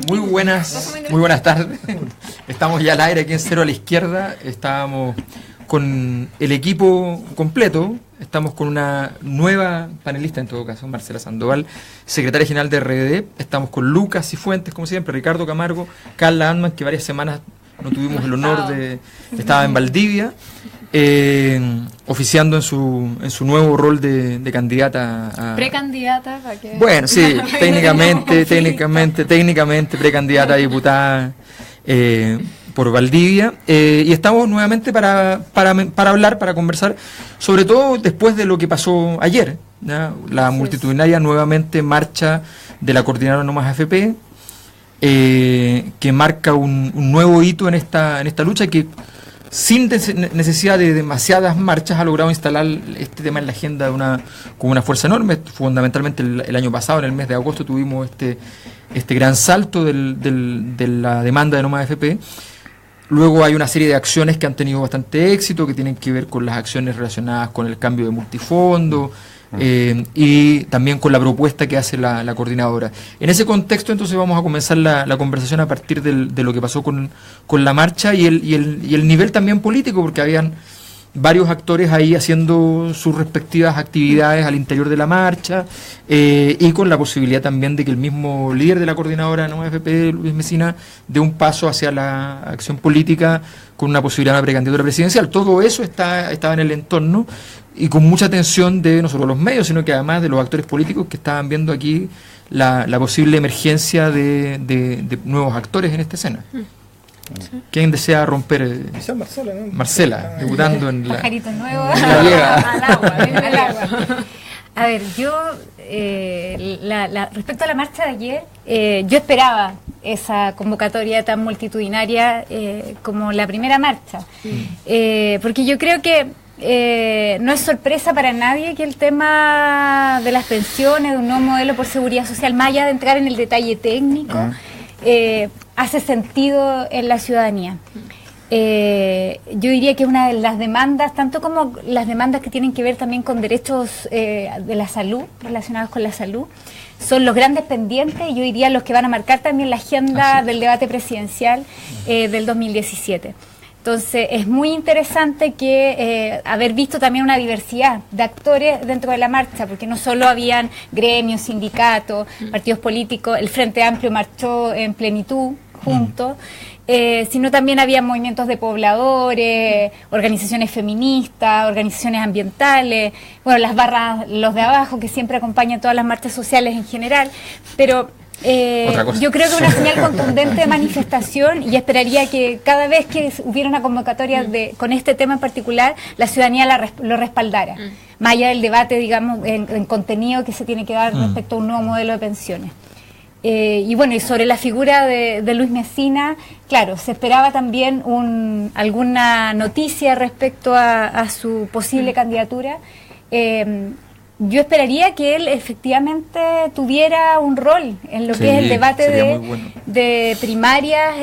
Muy buenas tardes. Estamos ya al aire aquí en Cero a la Izquierda. Estábamos con el equipo completo. Estamos con una nueva panelista, en todo caso, Marcela Sandoval, secretaria general de RBD. Estamos con Lucas Cifuentes, como siempre, Ricardo Camargo, Carla Antman, que varias semanas no tuvimos el honor de... Estaba en Valdivia, oficiando en su nuevo rol de candidata a... Precandidata, ¿para qué? Bueno, sí, técnicamente precandidata a diputada por Valdivia, y estamos nuevamente para hablar, para conversar, sobre todo después de lo que pasó ayer, ¿ya? La multitudinaria nuevamente marcha de la coordinadora No Más AFP, que marca un nuevo hito en esta lucha, que sin necesidad de demasiadas marchas ha logrado instalar este tema en la agenda con una fuerza enorme. Fundamentalmente el año pasado, en el mes de agosto, tuvimos este gran salto de la demanda de No Más AFP. Luego hay una serie de acciones que han tenido bastante éxito, que tienen que ver con las acciones relacionadas con el cambio de multifondo, y también con la propuesta que hace la coordinadora. En ese contexto, entonces, vamos a comenzar la conversación a partir de lo que pasó con la marcha y el nivel también político, porque habían varios actores ahí haciendo sus respectivas actividades al interior de la marcha, y con la posibilidad también de que el mismo líder de la coordinadora No AFP, Luis Mesina, dé un paso hacia la acción política con una posibilidad de una precandidatura presidencial. Todo eso estaba en el entorno y con mucha atención de no solo los medios, sino que además de los actores políticos que estaban viendo aquí la posible emergencia de nuevos actores en esta escena. Sí. ¿Quién desea romper? Quizás Marcela, ¿no? Marcela, debutando en la... Pajarito nuevo. Al agua. A ver, yo, respecto a la marcha de ayer, yo esperaba esa convocatoria tan multitudinaria como la primera marcha, porque yo creo que no es sorpresa para nadie que el tema de las pensiones, de un nuevo modelo por seguridad social, más allá de entrar en el detalle técnico, hace sentido en la ciudadanía. Yo diría que una de las demandas, tanto como las demandas que tienen que ver también con derechos de la salud, relacionados con la salud, son los grandes pendientes, y yo diría los que van a marcar también la agenda del debate presidencial del 2017. Entonces es muy interesante que haber visto también una diversidad de actores dentro de la marcha, porque no solo habían gremios, sindicatos, partidos políticos, el Frente Amplio marchó en plenitud juntos, sino también había movimientos de pobladores, organizaciones feministas, organizaciones ambientales, bueno, las barras, los de abajo, que siempre acompañan todas las marchas sociales en general, pero... yo creo que una señal contundente de manifestación, y esperaría que cada vez que hubiera una convocatoria con este tema en particular, la ciudadanía lo respaldara, más allá del debate, digamos, en contenido que se tiene que dar respecto a un nuevo modelo de pensiones. Y bueno, y sobre la figura de Luis Mesina, claro, se esperaba también alguna noticia respecto a su posible candidatura. Yo esperaría que él efectivamente tuviera un rol en lo que es el debate de primarias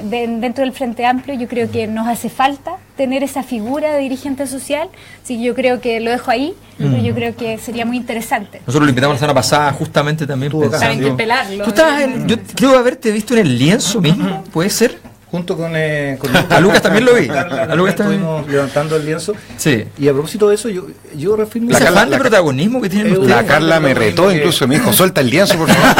dentro del Frente Amplio. Yo creo que nos hace falta tener esa figura de dirigente social, así que yo creo que lo dejo ahí, pero yo creo que sería muy interesante. Nosotros lo invitamos la semana pasada justamente también para interpelarlo. ¿Tú estabas yo creo haberte visto en el lienzo mismo? ¿Puede ser? Junto con a Lucas también lo vi. A Lucas estuvimos levantando el lienzo. Sí. Y a propósito de eso, yo reafirmo la Carla, el protagonismo que tienen ustedes. La Carla me retó, incluso me dijo, suelta el lienzo, por favor.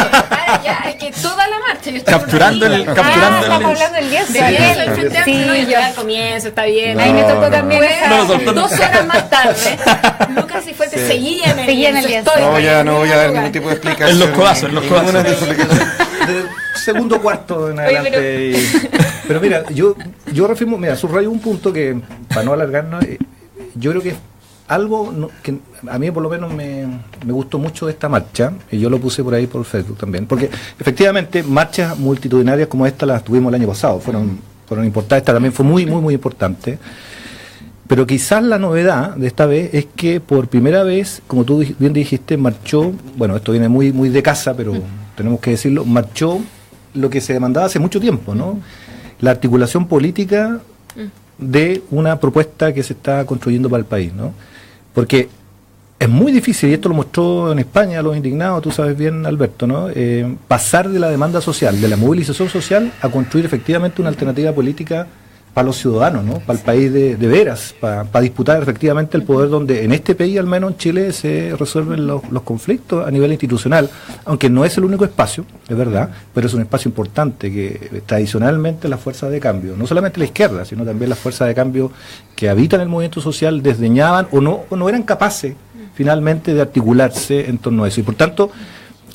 Ya, es que toda la marcha. Capturando el estamos hablando del lienzo. Sí, yo al comienzo, está bien. Ahí me tocó también. 2 horas más tarde, Lucas Cifuentes seguía en el lienzo. No voy a dar ningún tipo de explicación. En los codazos. Segundo cuarto en adelante. Pero mira, yo reafirmo, subrayo un punto que, para no alargarnos, yo creo que es algo que a mí por lo menos me gustó mucho de esta marcha, y yo lo puse por ahí por Facebook también, porque efectivamente marchas multitudinarias como esta las tuvimos el año pasado, fueron importantes, esta también fue muy importante, pero quizás la novedad de esta vez es que por primera vez, como tú bien dijiste, marchó, bueno, esto viene muy de casa, pero tenemos que decirlo, marchó lo que se demandaba hace mucho tiempo, ¿no? La articulación política de una propuesta que se está construyendo para el país, ¿no? Porque es muy difícil, y esto lo mostró en España los indignados, tú sabes bien, Alberto, ¿no? Pasar de la demanda social, de la movilización social, a construir efectivamente una alternativa política para los ciudadanos, ¿no? Para el país de veras, para disputar efectivamente el poder donde en este país, al menos en Chile, se resuelven los conflictos a nivel institucional, aunque no es el único espacio, es verdad, pero es un espacio importante que tradicionalmente las fuerzas de cambio, no solamente la izquierda, sino también las fuerzas de cambio que habitan el movimiento social, desdeñaban o no eran capaces finalmente de articularse en torno a eso. Y por tanto,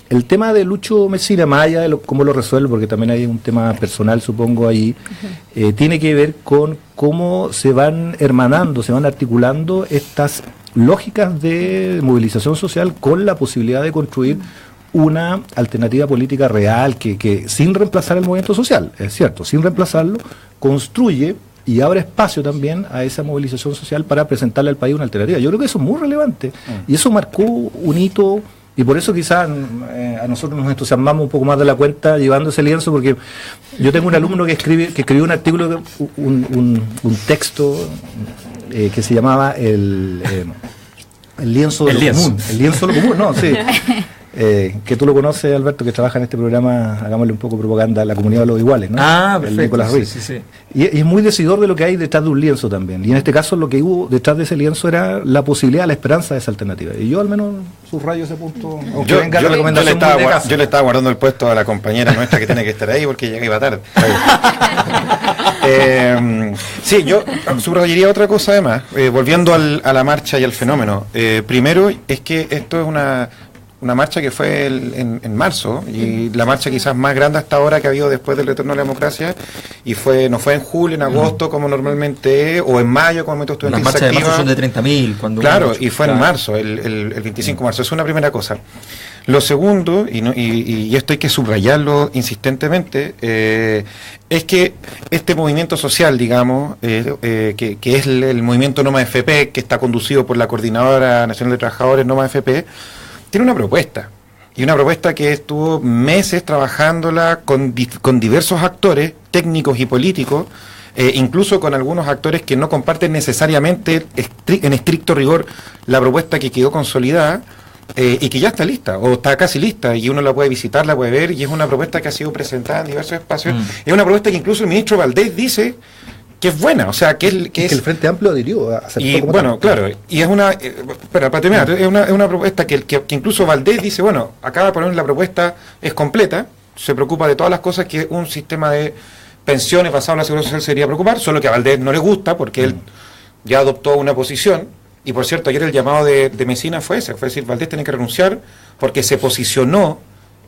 el tema de Lucho Mesina, más allá de cómo lo resuelve, porque también hay un tema personal, supongo, ahí, tiene que ver con cómo se van hermanando, se van articulando estas lógicas de movilización social con la posibilidad de construir una alternativa política real que sin reemplazar el movimiento social, es cierto, sin reemplazarlo, construye y abre espacio también a esa movilización social para presentarle al país una alternativa. Yo creo que eso es muy relevante y eso marcó un hito. Y por eso quizás a nosotros nos entusiasmamos un poco más de la cuenta llevando ese lienzo, porque yo tengo un alumno que escribió un artículo, un texto que se llamaba el lienzo de lo común. El lienzo de lo común, no, sí. Que tú lo conoces, Alberto, que trabaja en este programa, hagámosle un poco de propaganda a la comunidad de los iguales, ¿no? Ah, perfecto. Nicolás Ruiz. Sí. Y es muy decidor de lo que hay detrás de un lienzo también. Y en este caso lo que hubo detrás de ese lienzo era la posibilidad, la esperanza de esa alternativa. Y yo al menos subrayo ese punto. Yo le estaba guardando el puesto a la compañera nuestra que tiene que estar ahí porque ya iba tarde. Sí, yo subrayaría otra cosa además, volviendo a la marcha y al fenómeno. Primero es que esto es una marcha que fue en marzo, y la marcha quizás más grande hasta ahora que ha habido después del retorno a la democracia, y no fue en julio, en agosto, como normalmente es, o en mayo, como el momento estudiantil. Las marchas de marzo son de 30.000. Claro, y fue en marzo, el 25 de marzo. Es una primera cosa. Lo segundo, y esto hay que subrayarlo insistentemente, es que este movimiento social, digamos, que es el movimiento Noma FP, que está conducido por la Coordinadora Nacional de Trabajadores Noma FP, tiene una propuesta, y una propuesta que estuvo meses trabajándola con diversos actores, técnicos y políticos, incluso con algunos actores que no comparten necesariamente en estricto rigor la propuesta que quedó consolidada, y que ya está lista, o está casi lista, y uno la puede visitar, la puede ver, y es una propuesta que ha sido presentada en diversos espacios. Es una propuesta que incluso el ministro Valdés dice que es buena, o sea, que el Frente Amplio adhirió a hacer. Y bueno, claro, y es una, para terminar, es una propuesta que incluso Valdés dice, bueno, acaba de poner la propuesta, es completa, se preocupa de todas las cosas que un sistema de pensiones basado en la seguridad social sería preocupar, solo que a Valdés no le gusta porque él ya adoptó una posición, y por cierto, ayer el llamado de Mesina fue ese, fue decir, Valdés tiene que renunciar porque se posicionó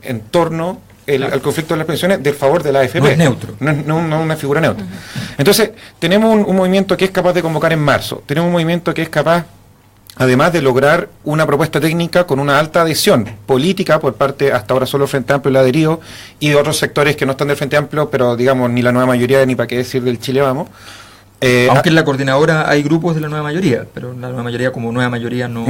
en torno al conflicto de las pensiones del favor de la AFP. No es neutro. No una figura neutra. Entonces, tenemos un movimiento que es capaz de convocar en marzo. Tenemos un movimiento que es capaz, además de lograr una propuesta técnica con una alta adhesión política por parte, hasta ahora solo Frente Amplio, el adherido, y de otros sectores que no están del Frente Amplio, pero digamos, ni la nueva mayoría, ni para qué decir del Chile Vamos. Aunque en la coordinadora hay grupos de la nueva mayoría, pero la nueva mayoría como nueva mayoría no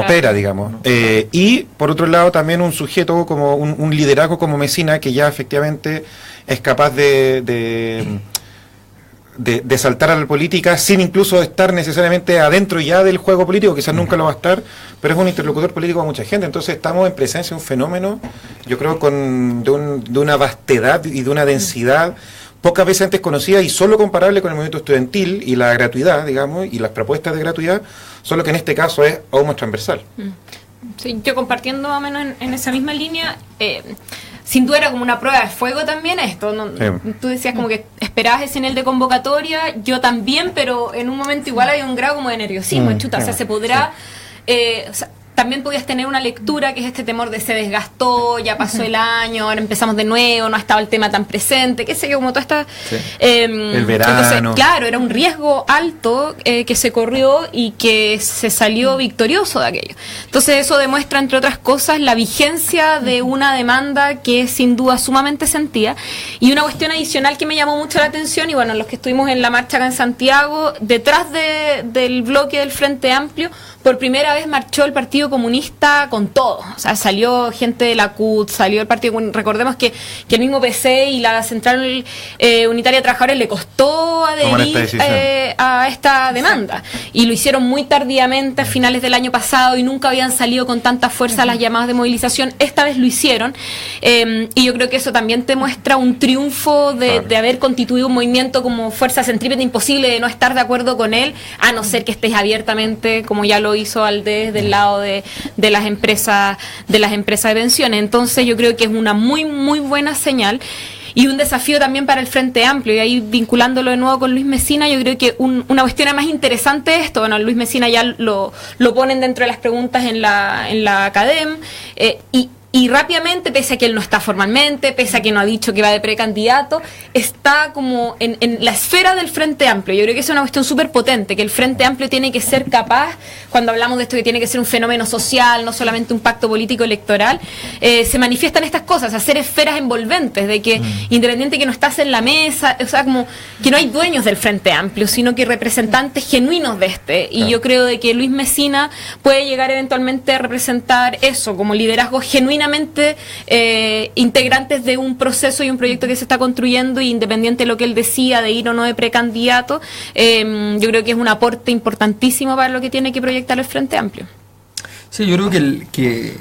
opera, digamos. No. Y por otro lado también un sujeto como un liderazgo como Mesina, que ya efectivamente es capaz de saltar a la política sin incluso estar necesariamente adentro ya del juego político, quizás nunca lo va a estar, pero es un interlocutor político con mucha gente. Entonces estamos en presencia de un fenómeno, yo creo, de una vastedad y de una densidad pocas veces antes conocida y solo comparable con el movimiento estudiantil y la gratuidad, digamos, y las propuestas de gratuidad, solo que en este caso es aún más transversal. Sí, yo compartiendo más o menos en esa misma línea, sin duda era como una prueba de fuego también esto, ¿no? Sí. Tú decías como que esperabas ese nivel de convocatoria, yo también, pero en un momento igual hay un grado como de nerviosismo, chuta, o sea, se podrá... o sea, también podías tener una lectura que es este temor de se desgastó, ya pasó el año, ahora empezamos de nuevo, no ha estado el tema tan presente, qué sé yo, como toda esta... el verano. Entonces, claro, era un riesgo alto que se corrió y que se salió victorioso de aquello. Entonces eso demuestra, entre otras cosas, la vigencia de una demanda que es sin duda sumamente sentida. Y una cuestión adicional que me llamó mucho la atención, y bueno, los que estuvimos en la marcha acá en Santiago, detrás del bloque del Frente Amplio, por primera vez marchó el Partido Partido Comunista con todo. O sea, salió gente de la CUT, salió el Partido Comunista. Recordemos que el mismo PC y la Central Unitaria de Trabajadores le costó adherir a esta demanda. Y lo hicieron muy tardíamente, a finales del año pasado, y nunca habían salido con tanta fuerza las llamadas de movilización. Esta vez lo hicieron. Y yo creo que eso también te muestra un triunfo de haber constituido un movimiento como fuerza centrípeta, imposible de no estar de acuerdo con él, a no ser que estés abiertamente, como ya lo hizo Aldez, del lado de las empresas de pensiones. Entonces yo creo que es una muy muy buena señal y un desafío también para el Frente Amplio. Y ahí, vinculándolo de nuevo con Luis Mesina, yo creo que una cuestión más interesante de esto, bueno, Luis Mesina ya lo ponen dentro de las preguntas en la Academ, y rápidamente, pese a que él no está formalmente, pese a que no ha dicho que va de precandidato, está como en la esfera del Frente Amplio. Yo creo que es una cuestión súper potente, que el Frente Amplio tiene que ser capaz, cuando hablamos de esto, que tiene que ser un fenómeno social, no solamente un pacto político electoral, se manifiestan estas cosas, hacer esferas envolventes, de que independiente que no estás en la mesa, o sea, como que no hay dueños del Frente Amplio, sino que representantes genuinos de este. Y yo creo de que Luis Mesina puede llegar eventualmente a representar eso, como liderazgo genuinamente integrantes de un proceso y un proyecto que se está construyendo, y independiente de lo que él decía de ir o no de precandidato, yo creo que es un aporte importantísimo para lo que tiene que proyectar el Frente Amplio. Sí, yo creo que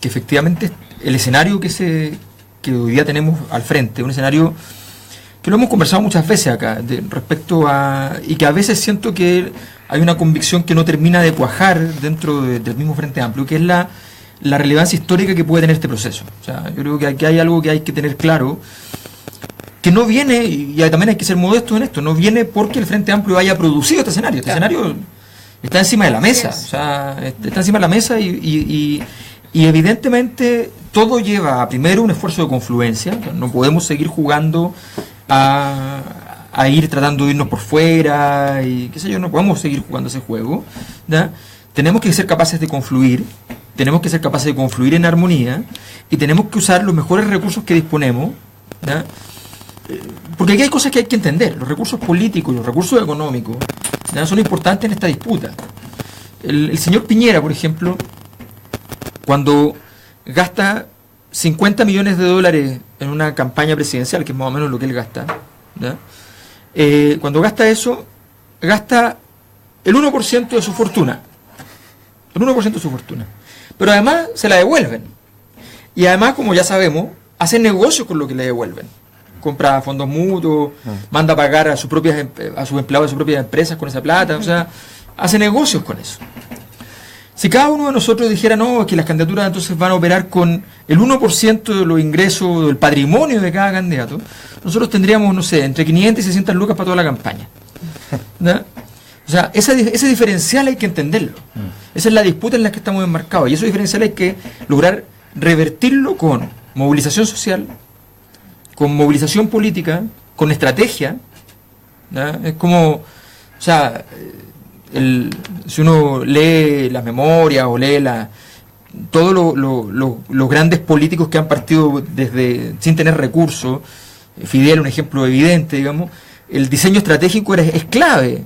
efectivamente el escenario que hoy día tenemos al frente, un escenario que lo hemos conversado muchas veces acá, respecto a, y que a veces siento que hay una convicción que no termina de cuajar dentro del mismo Frente Amplio, que es la relevancia histórica que puede tener este proceso. O sea, yo creo que aquí hay algo que hay que tener claro, que no viene, y también hay que ser modestos en esto, no viene porque el Frente Amplio haya producido este escenario. Este escenario está encima de la mesa, o sea, está encima de la mesa y evidentemente todo lleva a, primero, un esfuerzo de confluencia. O sea, no podemos seguir jugando a ir tratando de irnos por fuera y qué sé yo, no podemos seguir jugando ese juego, ¿ya? Tenemos que ser capaces de confluir, tenemos que ser capaces de confluir en armonía, y tenemos que usar los mejores recursos que disponemos, ¿ya? Porque aquí hay cosas que hay que entender. Los recursos políticos y los recursos económicos, ¿ya?, son importantes en esta disputa. El señor Piñera, por ejemplo, cuando gasta 50 millones de dólares en una campaña presidencial, que es más o menos lo que él gasta, ¿ya?, cuando gasta eso, gasta el 1% de su fortuna. El 1% de su fortuna. Pero además se la devuelven. Y además, como ya sabemos, hacen negocios con lo que le devuelven. Compra fondos mutuos, manda a pagar a sus empleados de sus propias empresas con esa plata. O sea, hace negocios con eso. Si cada uno de nosotros dijera, no, que las candidaturas entonces van a operar con el 1% de los ingresos, del patrimonio de cada candidato, nosotros tendríamos, no sé, entre 500 y 600 lucas para toda la campaña. ¿No? O sea, ese diferencial hay que entenderlo. Esa es la disputa en la que estamos enmarcados. Y ese diferencial hay que lograr revertirlo con movilización social, con movilización política, con estrategia. ¿No? Es como, o sea, si uno lee las memorias o lee todos los grandes políticos que han partido sin tener recursos, Fidel, un ejemplo evidente, digamos, el diseño estratégico es clave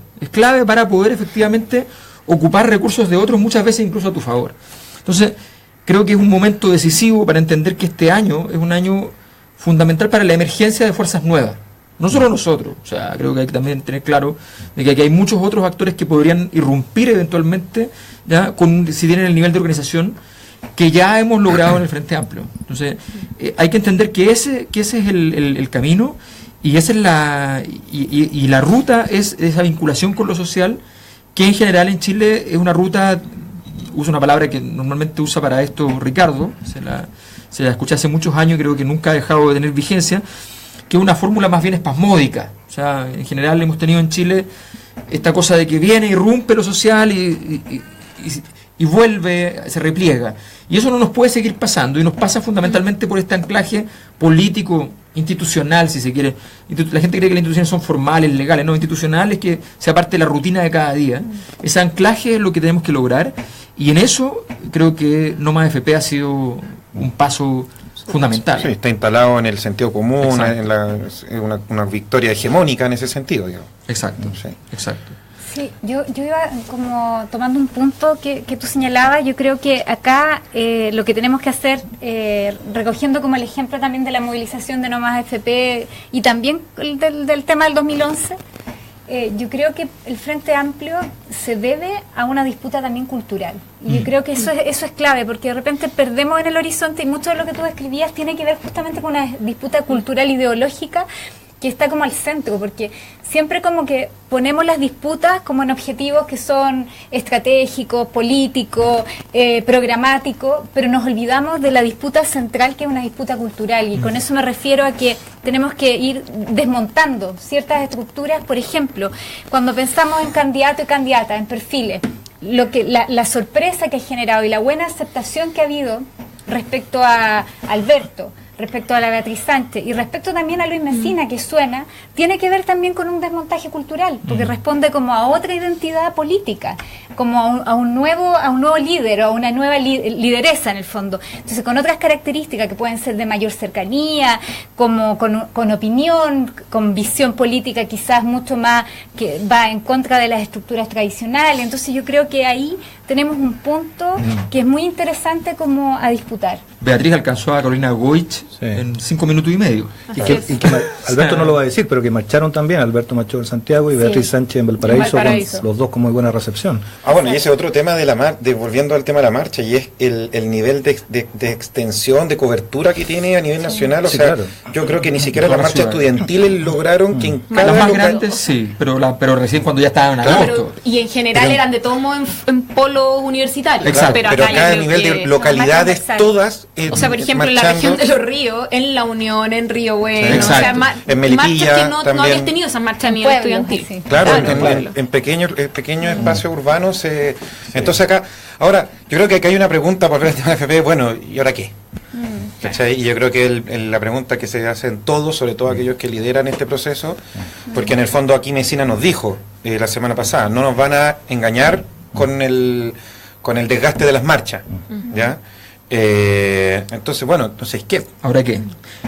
para poder efectivamente ocupar recursos de otros, muchas veces incluso a tu favor. Entonces, creo que es un momento decisivo para entender que este año es un año fundamental para la emergencia de fuerzas nuevas. No solo nosotros, o sea, creo que hay que también tener claro de que aquí hay muchos otros actores que podrían irrumpir eventualmente, ¿ya?, si tienen el nivel de organización que ya hemos logrado en el Frente Amplio. Entonces, hay que entender que ese es el camino, y esa es la ruta es esa vinculación con lo social, que en general en Chile es una ruta, uso una palabra que normalmente usa para esto Ricardo, se la escuché hace muchos años, creo que nunca ha dejado de tener vigencia, que es una fórmula más bien espasmódica. O sea, en general hemos tenido en Chile esta cosa de que viene, irrumpe lo social y vuelve, se repliega. Y eso no nos puede seguir pasando, y nos pasa fundamentalmente por este anclaje político, institucional, si se quiere. La gente cree que las instituciones son formales, legales, no, institucionales, que sea parte de la rutina de cada día. Ese anclaje es lo que tenemos que lograr, y en eso creo que No Más FP ha sido un paso fundamental. Sí, está instalado en el sentido común, en una victoria hegemónica en ese sentido, digamos. Exacto, sí. Exacto. Sí, yo iba como tomando un punto que tú señalabas. Yo creo que acá lo que tenemos que hacer, recogiendo como el ejemplo también de la movilización de No Más FP y también del tema del 2011, yo creo que el Frente Amplio se debe a una disputa también cultural. Y yo creo que eso es clave, porque de repente perdemos en el horizonte, y mucho de lo que tú describías tiene que ver justamente con una disputa cultural ideológica que está como al centro, porque siempre como que ponemos las disputas como en objetivos que son estratégicos, políticos, programáticos, pero nos olvidamos de la disputa central, que es una disputa cultural, y con eso me refiero a que tenemos que ir desmontando ciertas estructuras. Por ejemplo, cuando pensamos en candidato y candidata, en perfiles, la sorpresa que ha generado y la buena aceptación que ha habido respecto a Alberto, respecto a la Beatriz Sánchez y respecto también a Luis Mesina, que suena, tiene que ver también con un desmontaje cultural, porque responde como a otra identidad política, como a un nuevo líder o a una nueva lideresa en el fondo. Entonces, con otras características que pueden ser de mayor cercanía, como con opinión, con visión política quizás mucho más que va en contra de las estructuras tradicionales. Entonces, yo creo que ahí tenemos un punto que es muy interesante como a disputar. Beatriz alcanzó a Carolina Goich en 5 minutos y medio. Y que Alberto no lo va a decir, pero que marcharon también. Alberto marchó en Santiago y Beatriz Sánchez en Valparaíso, con los dos con muy buena recepción. Bueno, y ese otro tema volviendo al tema de la marcha, y es el nivel de extensión, de cobertura que tiene a nivel nacional. O sea, claro, yo creo que ni siquiera las marchas estudiantiles lograron que en cada las más grandes sí, pero recién cuando ya estaban en agosto. Y en general eran de todo modo en polos universitarios. Exacto. Pero acá a nivel de localidades todas, o sea, por ejemplo, en la región de Los Ríos, en La Unión, en Río Bueno, o sea, en Melipilla, marchas que no habías tenido esas marchas a nivel estudiantil. Sí. Claro, en pequeños espacios urbanos. Entonces acá, ahora, yo creo que acá hay una pregunta por el tema de FP, bueno, ¿y ahora qué? ¿Cachai? Y yo creo que la pregunta que se hacen todos, sobre todo aquellos que lideran este proceso, porque en el fondo aquí Mesina nos dijo la semana pasada, no nos van a engañar con el desgaste de las marchas, ¿ya? Entonces, ¿qué? ¿Ahora qué?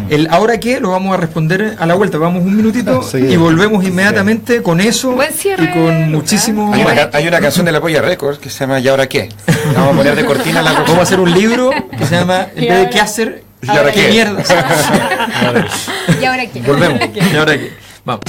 El ahora qué lo vamos a responder a la vuelta. Vamos un minutito y volvemos inmediatamente con eso y con muchísimo. Hay una canción de la Polla Records que se llama ¿Y ahora qué? La vamos a poner de cortina. Vamos a hacer un libro que se llama en vez de qué hacer, ¿y ahora qué mierda? ¿Y ahora qué? Volvemos. ¿Y ahora qué? Vamos.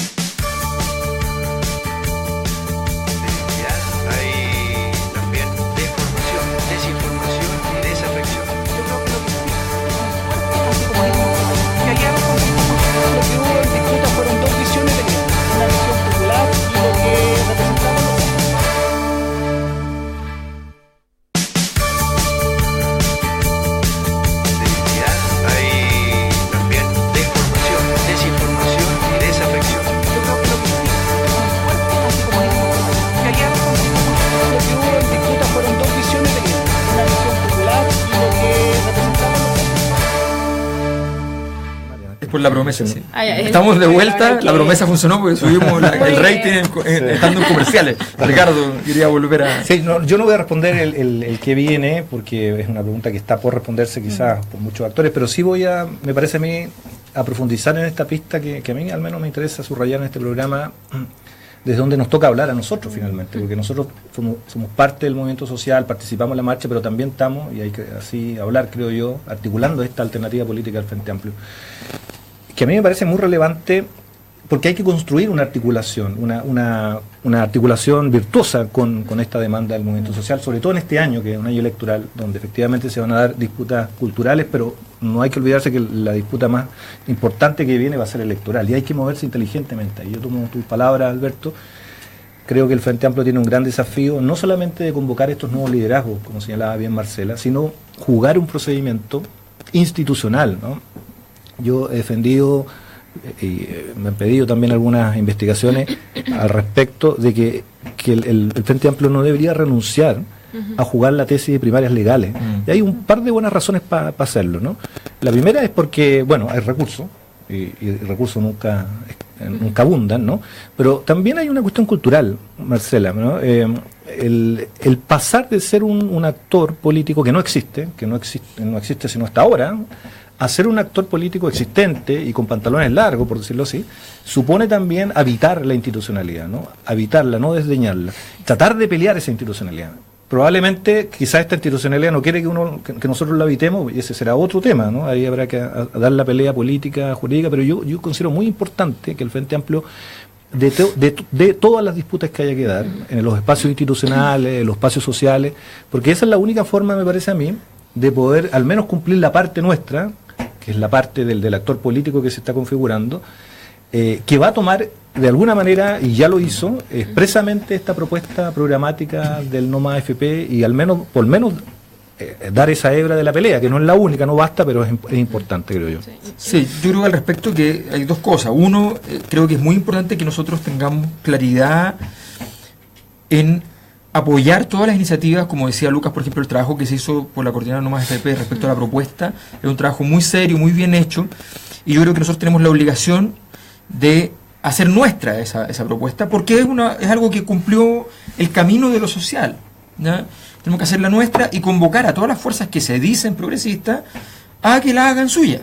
Por la promesa, sí. Estamos de vuelta, la promesa funcionó porque subimos el rating estando en comerciales. Ricardo quería volver a... Sí, yo no voy a responder el que viene, porque es una pregunta que está por responderse quizás por muchos actores, pero sí me parece a mí, a profundizar en esta pista que a mí al menos me interesa subrayar en este programa, desde donde nos toca hablar a nosotros finalmente, porque nosotros somos parte del movimiento social, participamos en la marcha, pero también estamos, y hay que así hablar, creo yo, articulando esta alternativa política del Frente Amplio, que a mí me parece muy relevante, porque hay que construir una articulación, una articulación virtuosa con esta demanda del movimiento social, sobre todo en este año, que es un año electoral, donde efectivamente se van a dar disputas culturales, pero no hay que olvidarse que la disputa más importante que viene va a ser electoral, y hay que moverse inteligentemente. Y yo tomo tus palabras, Alberto. Creo que el Frente Amplio tiene un gran desafío, no solamente de convocar estos nuevos liderazgos, como señalaba bien Marcela, sino jugar un procedimiento institucional, ¿no? Yo he defendido y me han pedido también algunas investigaciones al respecto de que el Frente Amplio no debería renunciar a jugar la tesis de primarias legales. Y hay un par de buenas razones para hacerlo, ¿no? La primera es porque, hay recursos, y recursos nunca abundan, ¿no? Pero también hay una cuestión cultural, Marcela, ¿no? El pasar de ser un actor político que no existe sino hasta ahora, hacer un actor político existente y con pantalones largos, por decirlo así, supone también habitar la institucionalidad, ¿no? Habitarla, no desdeñarla, tratar de pelear esa institucionalidad. Probablemente, quizás esta institucionalidad no quiere que nosotros la habitemos, y ese será otro tema, ¿no? Ahí habrá que dar la pelea política, jurídica, pero yo considero muy importante que el Frente Amplio, de todas las disputas que haya que dar, en los espacios institucionales, en los espacios sociales, porque esa es la única forma, me parece a mí, de poder al menos cumplir la parte nuestra, que es la parte del actor político que se está configurando, que va a tomar de alguna manera, y ya lo hizo, expresamente esta propuesta programática del No Más AFP, y por lo menos dar esa hebra de la pelea, que no es la única, no basta, pero es importante, creo yo. Sí, yo creo al respecto que hay dos cosas. Uno, creo que es muy importante que nosotros tengamos claridad en apoyar todas las iniciativas, como decía Lucas, por ejemplo, el trabajo que se hizo por la coordinadora No Más AFP respecto a la propuesta, es un trabajo muy serio, muy bien hecho, y yo creo que nosotros tenemos la obligación de hacer nuestra esa propuesta, porque es algo que cumplió el camino de lo social, ¿ya? Tenemos que hacerla nuestra y convocar a todas las fuerzas que se dicen progresistas a que la hagan suya.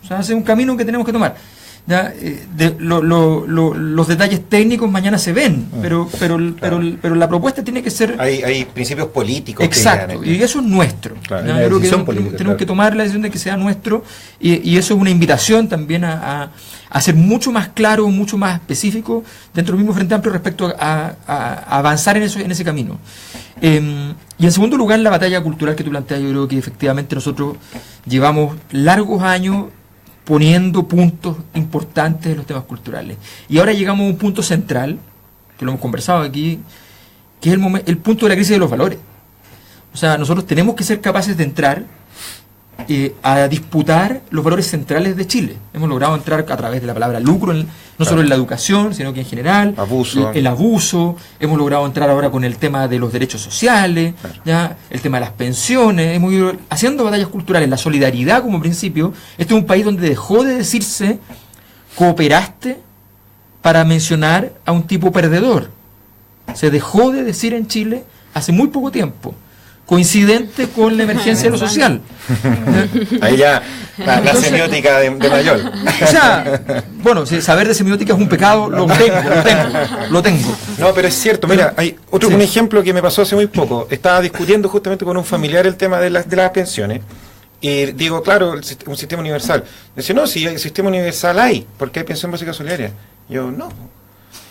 O sea, es un camino que tenemos que tomar. ¿Ya? Los detalles técnicos mañana se ven, pero la propuesta tiene que ser... Hay principios políticos. Exacto, y eso es nuestro. Claro, yo creo que tenemos que tomar la decisión de que sea nuestro, y eso es una invitación también a ser mucho más claro, mucho más específico dentro del mismo Frente Amplio respecto a avanzar en ese camino. Y en segundo lugar, la batalla cultural que tú planteas, yo creo que efectivamente nosotros llevamos largos años poniendo puntos importantes en los temas culturales. Y ahora llegamos a un punto central, que lo hemos conversado aquí, que es el punto de la crisis de los valores. O sea, nosotros tenemos que ser capaces de entrar a disputar los valores centrales de Chile. Hemos logrado entrar a través de la palabra lucro, no solo en la educación, sino que en general, el abuso. Hemos logrado entrar ahora con el tema de los derechos sociales, ¿ya? El tema de las pensiones. Hemos ido haciendo batallas culturales, la solidaridad como principio. Este es un país donde dejó de decirse cooperaste para mencionar a un tipo perdedor. Se dejó de decir en Chile hace muy poco tiempo, coincidente con la emergencia de lo social. Ahí ya la semiótica de mayor. O sea, bueno, si saber de semiótica es un pecado, lo tengo. No, pero es cierto, mira, hay un ejemplo que me pasó hace muy poco. Estaba discutiendo justamente con un familiar el tema de las pensiones. Y digo, claro, un sistema universal. Dice, no, si hay sistema universal hay, porque hay pensión básica solidaria. Yo, no.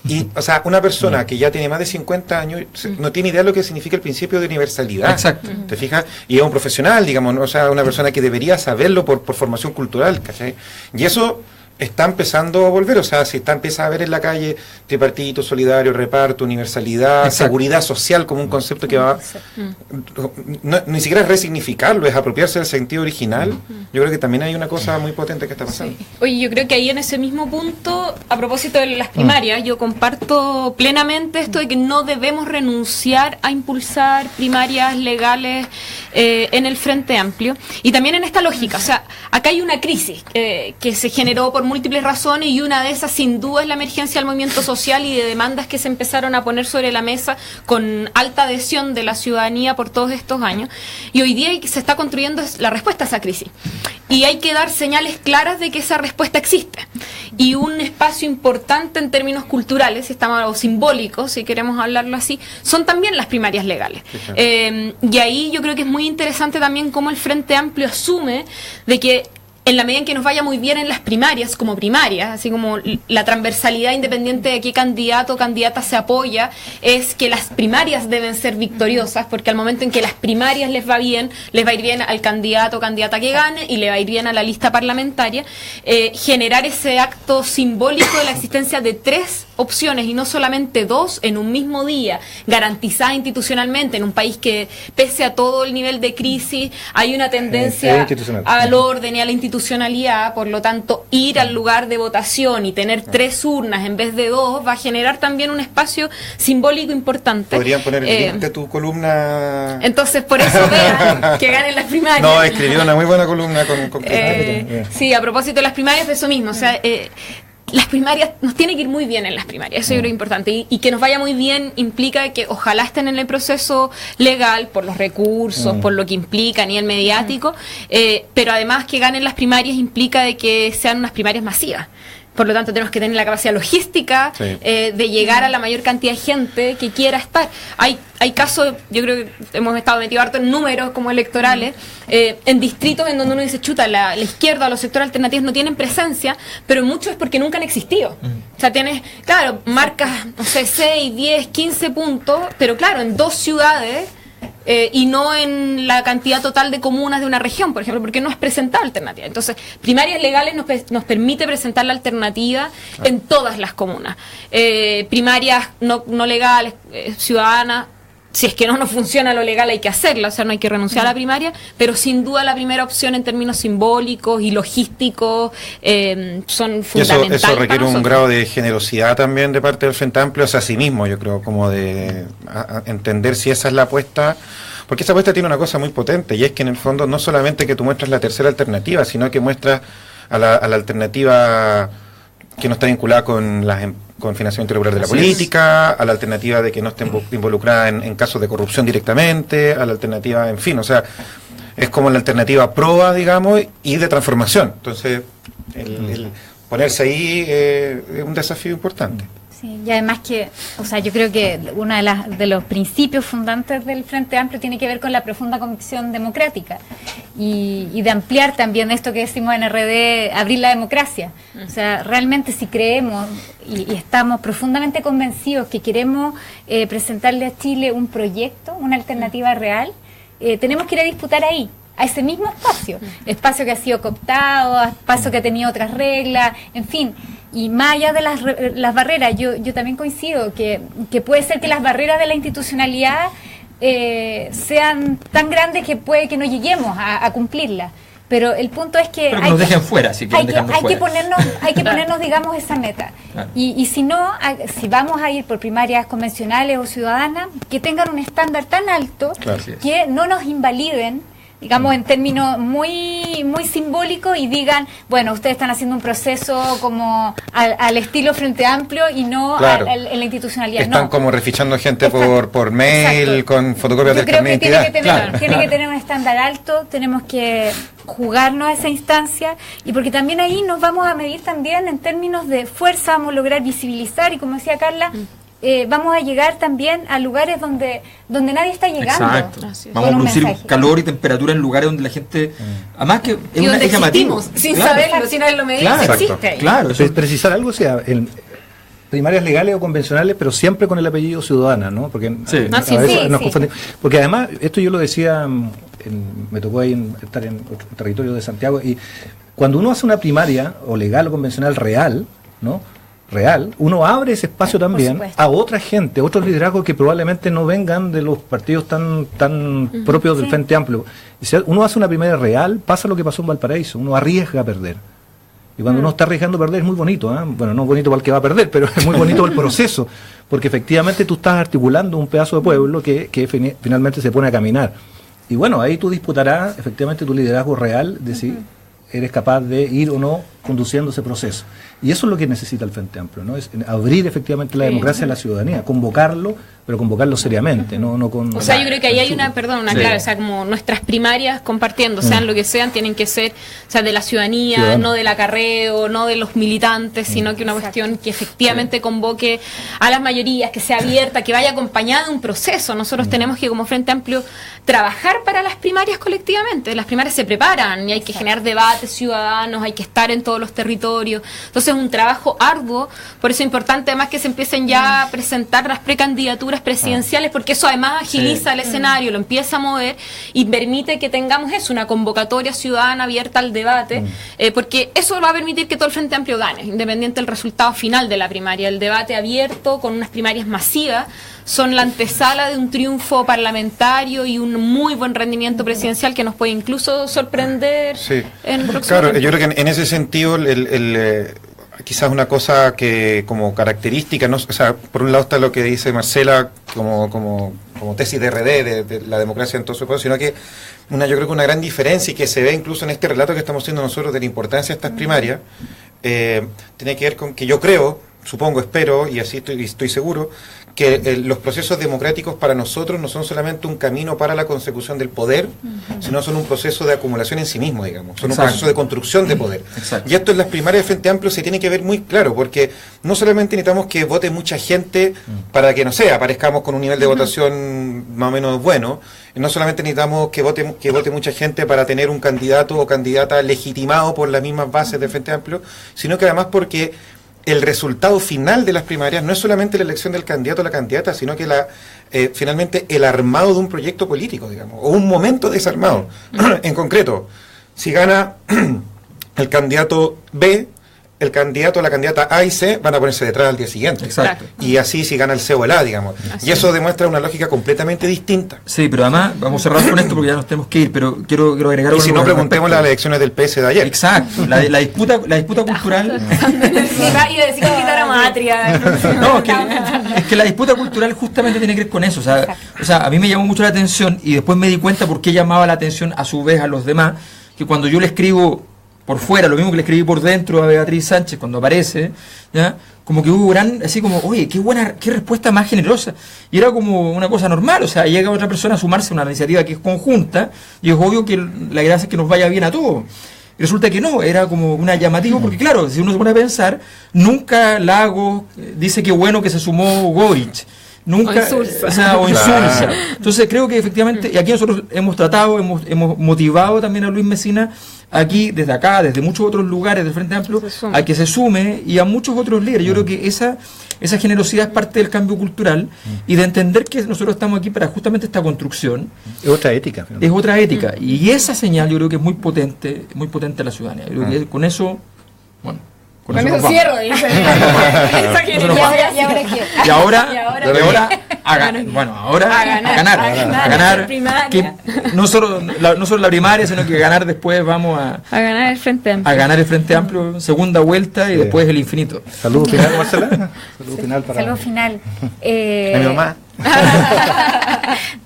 Y, o sea, una persona que ya tiene más de 50 años no tiene idea de lo que significa el principio de universalidad. Exacto. ¿Te fijas? Y es un profesional, digamos, ¿no? O sea, una persona que debería saberlo por formación cultural, ¿cachai? Y eso está empezando a volver, o sea, se empieza a ver en la calle tripartito, solidario, reparto, universalidad, exacto, seguridad social como un concepto que va... ni siquiera es resignificarlo, es apropiarse del sentido original. Yo creo que también hay una cosa muy potente que está pasando. Sí. Oye, yo creo que ahí en ese mismo punto, a propósito de las primarias, yo comparto plenamente esto de que no debemos renunciar a impulsar primarias legales en el Frente Amplio. Y también en esta lógica, o sea, acá hay una crisis que se generó por múltiples razones, y una de esas sin duda es la emergencia del movimiento social y de demandas que se empezaron a poner sobre la mesa con alta adhesión de la ciudadanía por todos estos años, y hoy día se está construyendo la respuesta a esa crisis, y hay que dar señales claras de que esa respuesta existe, y un espacio importante en términos culturales, o simbólicos, si queremos hablarlo así, son también las primarias legales. Y ahí yo creo que es muy interesante también cómo el Frente Amplio asume de que en la medida en que nos vaya muy bien en las primarias, como primarias, así como la transversalidad independiente de qué candidato o candidata se apoya, es que las primarias deben ser victoriosas, porque al momento en que las primarias les va a ir bien al candidato o candidata que gane, y le va a ir bien a la lista parlamentaria, generar ese acto simbólico de la existencia de 3 opciones y no solamente 2 en un mismo día, garantizada institucionalmente en un país que, pese a todo el nivel de crisis, hay una tendencia al orden y a la institucionalidad. Por lo tanto, ir al lugar de votación y tener 3 urnas en vez de 2 va a generar también un espacio simbólico importante. Podrían poner el link de tu columna. Entonces, por eso vean que ganen las primarias. No, escribió una muy buena columna con sí, a propósito de las primarias, de eso mismo, o sea, las primarias, nos tiene que ir muy bien en las primarias, eso yo creo que es importante, y que nos vaya muy bien implica que ojalá estén en el proceso legal, por los recursos, por lo que implica a nivel mediático, pero además que ganen las primarias implica de que sean unas primarias masivas. Por lo tanto, tenemos que tener la capacidad logística de llegar a la mayor cantidad de gente que quiera estar. Hay casos, yo creo que hemos estado metidos harto en números como electorales, en distritos en donde uno dice, chuta, la izquierda o los sectores alternativos no tienen presencia, pero mucho es porque nunca han existido. O sea, tienes, claro, marcas, no sé, 6, 10, 15 puntos, pero claro, en 2 ciudades, y no en la cantidad total de comunas de una región, por ejemplo, porque no es presentar alternativa. Entonces, primarias legales nos permite presentar la alternativa en todas las comunas. Primarias no legales, ciudadanas, si es que no funciona lo legal hay que hacerla, o sea, no hay que renunciar a la primaria, pero sin duda la primera opción en términos simbólicos y logísticos son fundamentales. Eso requiere un grado de generosidad también de parte del Frente Amplio hacia sí mismo, yo creo, como de entender si esa es la apuesta, porque esa apuesta tiene una cosa muy potente, y es que en el fondo no solamente que tú muestras la tercera alternativa, sino que muestras a la alternativa que no está vinculada con financiamiento irregular de la política, a la alternativa de que no esté involucrada en casos de corrupción directamente, a la alternativa, en fin, o sea, es como la alternativa proa, digamos, y de transformación. Entonces, el ponerse ahí es un desafío importante. Sí, y además que, o sea, yo creo que uno de los principios fundantes del Frente Amplio tiene que ver con la profunda convicción democrática y de ampliar también esto que decimos en RD, abrir la democracia. O sea, realmente si creemos y estamos profundamente convencidos que queremos presentarle a Chile un proyecto, una alternativa real, tenemos que ir a disputar ahí, a ese mismo espacio que ha sido cooptado, espacio que ha tenido otras reglas, en fin. Y más allá de las barreras, yo también coincido que puede ser que las barreras de la institucionalidad sean tan grandes que puede que no lleguemos a cumplirlas. Pero el punto es que nos dejen fuera, si quieren dejarnos hay fuera. que ponernos, digamos, esa meta. Claro. Y si no, si vamos a ir por primarias convencionales o ciudadanas, que tengan un estándar tan alto que no nos invaliden, digamos, en términos muy muy simbólicos, y digan, bueno, ustedes están haciendo un proceso como al estilo Frente Amplio y no en la institucionalidad. Están como refichando gente por mail, con fotocopias del carnet de identidad. Tiene que tener un estándar alto, tenemos que jugarnos a esa instancia, y porque también ahí nos vamos a medir también en términos de fuerza, vamos a lograr visibilizar, y como decía Carla, vamos a llegar también a lugares donde nadie está llegando. Exacto. Vamos a producir calor y temperatura en lugares donde la gente, además que es llamativo, sin saberlo, sin haberlo medido, existe. Claro, eso es precisar algo, o sea, en primarias legales o convencionales, pero siempre con el apellido Ciudadana, ¿no? Porque a veces nos confundimos. Porque además, esto yo lo decía, me tocó ahí estar en otro territorio de Santiago, y cuando uno hace una primaria o legal o convencional real, ¿no? Uno abre ese espacio también a otra gente, otros liderazgos que probablemente no vengan de los partidos tan propios del Frente Amplio. Y si uno hace una primaria real, pasa lo que pasó en Valparaíso, uno arriesga a perder. Y cuando uno está arriesgando a perder es muy bonito, ¿eh? Bueno, no es bonito para el que va a perder, pero es muy bonito el proceso, porque efectivamente tú estás articulando un pedazo de pueblo que finalmente se pone a caminar. Y bueno, ahí tú disputarás efectivamente tu liderazgo real de si eres capaz de ir o no conduciendo ese proceso. Y eso es lo que necesita el Frente Amplio, ¿no? Es abrir efectivamente la democracia a la ciudadanía, convocarlo, pero convocarlo seriamente, no con... O sea, yo creo que ahí hay una clara, o sea, como nuestras primarias compartiendo, sean lo que sean, tienen que ser, o sea, de la ciudadanía, no del acarreo, no de los militantes, sino que una cuestión que efectivamente convoque a las mayorías, que sea abierta, que vaya acompañada de un proceso. Nosotros tenemos que, como Frente Amplio, trabajar para las primarias colectivamente. Las primarias se preparan y hay que generar debates ciudadanos, hay que estar en todos los territorios. Entonces es un trabajo arduo, por eso es importante además que se empiecen ya a presentar las precandidaturas presidenciales, porque eso además agiliza el escenario, lo empieza a mover y permite que tengamos eso, una convocatoria ciudadana abierta al debate, porque eso va a permitir que todo el Frente Amplio gane, independiente del resultado final de la primaria. El debate abierto con unas primarias masivas son la antesala de un triunfo parlamentario y un muy buen rendimiento presidencial que nos puede incluso sorprender en el próximo tiempo. Yo creo que en ese sentido quizás una cosa que como característica, ¿no? O sea, por un lado está lo que dice Marcela como tesis de RD, de la democracia en todo su pueblo, sino que yo creo que una gran diferencia, y que se ve incluso en este relato que estamos haciendo nosotros de la importancia de estas primarias, tiene que ver con que yo creo, supongo, espero, y así estoy seguro, que los procesos democráticos para nosotros no son solamente un camino para la consecución del poder, sino son un proceso de acumulación en sí mismo, digamos, son un proceso de construcción de poder. Y esto en las primarias de Frente Amplio se tiene que ver muy claro, porque no solamente necesitamos que vote mucha gente para que, no sé, aparezcamos con un nivel de votación más o menos bueno, no solamente necesitamos que vote mucha gente para tener un candidato o candidata legitimado por las mismas bases de Frente Amplio, sino que además porque el resultado final de las primarias no es solamente la elección del candidato o la candidata, sino que finalmente el armado de un proyecto político, digamos, o un momento desarmado. En concreto, si gana el candidato B, el candidato o la candidata A y C van a ponerse detrás al día siguiente. Exacto. Y así si gana el C o el A, digamos. Así y eso demuestra una lógica completamente distinta. Sí, pero además, vamos a cerrar con esto porque ya nos tenemos que ir, pero quiero agregar... Y si no, preguntemos las elecciones del PS de ayer. Exacto, la disputa cultural... Y decir que quitar a Matria. No, es que la disputa cultural justamente tiene que ver con eso. O sea, a mí me llamó mucho la atención y después me di cuenta por qué llamaba la atención a su vez a los demás, que cuando yo le escribo por fuera, lo mismo que le escribí por dentro a Beatriz Sánchez cuando aparece, ¿ya? Como que hubo así como, oye, qué buena, qué respuesta más generosa. Y era como una cosa normal, o sea, llega otra persona a sumarse a una iniciativa que es conjunta, y es obvio que la gracia es que nos vaya bien a todos. Y resulta que no, era como una llamativa, porque claro, si uno se pone a pensar, nunca Lagos dice que bueno que se sumó Goich. Nunca, o insulsa. Entonces creo que efectivamente, y aquí nosotros hemos tratado, hemos motivado también a Luis Mesina, aquí, desde acá, desde muchos otros lugares del Frente Amplio, a que se sume, y a muchos otros líderes. Yo creo que esa generosidad es parte del cambio cultural y de entender que nosotros estamos aquí para justamente esta construcción. Es otra ética. Es otra ética. Y esa señal yo creo que es muy potente a la ciudadanía. Yo creo que con eso, bueno, con eso cierro. Y ahora a ganar que no solo la primaria, sino que ganar después vamos a ganar el Frente Amplio. A ganar el Frente Amplio, segunda vuelta y después el infinito. Saludo final, Marcela. Saludo final. A mi mamá.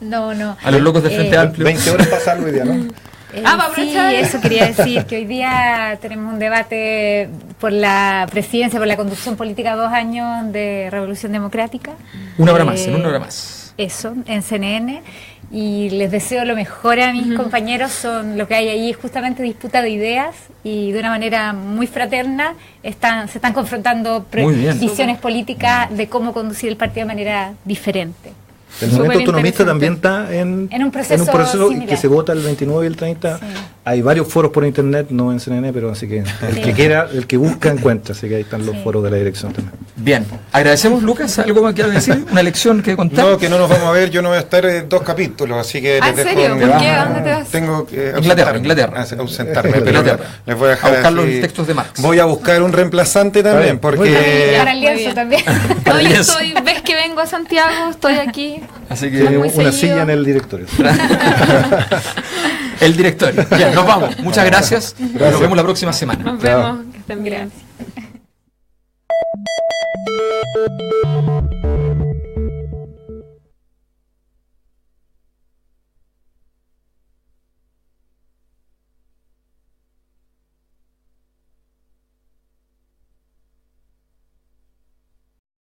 No. A los locos del Frente Amplio. 20 horas pasaron hoy día, ¿no? Sí, eso quería decir, que hoy día tenemos un debate por la presidencia, por la conducción política, 2 años de Revolución Democrática. En una hora más. Eso, en CNN. Y les deseo lo mejor a mis compañeros. Lo que hay ahí es justamente disputa de ideas y de una manera muy fraterna se están confrontando visiones políticas de cómo conducir el partido de manera diferente. El movimiento autonomista también está en un proceso que se vota el 29 y el 30. Sí. Hay varios foros por internet, no en CNN, pero así que el que quiera, el que busca, encuentra. Así que ahí están los foros de la dirección también. Bien, agradecemos, Lucas. ¿Algo más quieras decir? ¿Una lección que contar? No, que no nos vamos a ver. Yo no voy a estar en 2 capítulos, así que ¿en serio? ¿Por qué? ¿A dónde te vas? Tengo que Inglaterra. Ausentarme. Les voy a dejar buscar los textos de Marx. Voy a buscar un reemplazante también, porque... Para el lienzo también. No, yo ves que vengo a Santiago, estoy aquí. Así que una silla en el directorio. El directorio. Ya, nos vamos. Muchas gracias. Nos vemos la próxima semana. Nos vemos. Que estén bien. Gracias.